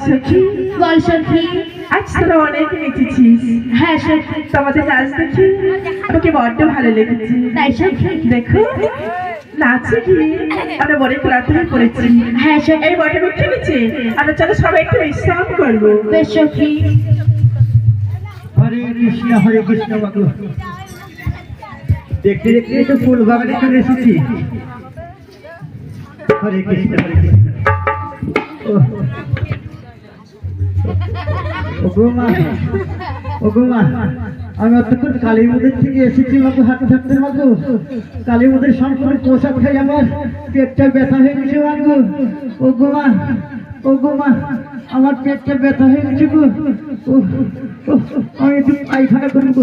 সখী বল সখী আজ তোরা অনেক নেচেছিস। হ্যাঁ সখী তোমাদের নাচ দেখি আমাকে বড্ড ভালো লেগেছে। তাই সখী দেখো নাচে গিয়ে আমরা বড় ক্লান্ত হয়ে পড়েছি। হ্যাঁ সখী এই বটে মুখে নিচে আমরা চলো সবাই একটু বিশ্রাম করবো। বেশ সখী। হরে কৃষ্ণ বাবু দেখতে দেখতে তো ফুল বাগানে চলে এসেছি। হরে কৃষ্ণ আমি অতক্ষণ কালী মন্দির থেকে এসেছি মাগো, হাঁটতে হাঁটতে মাগো কালী মন্দির সংসার পোশাক খাই আমার পেটটা ব্যথা হয়ে গেছে মাগো। ও গো মা আমার পেটটা ব্যথা হয়ে গেছে গো। আমি একটু পায়খানা করবো।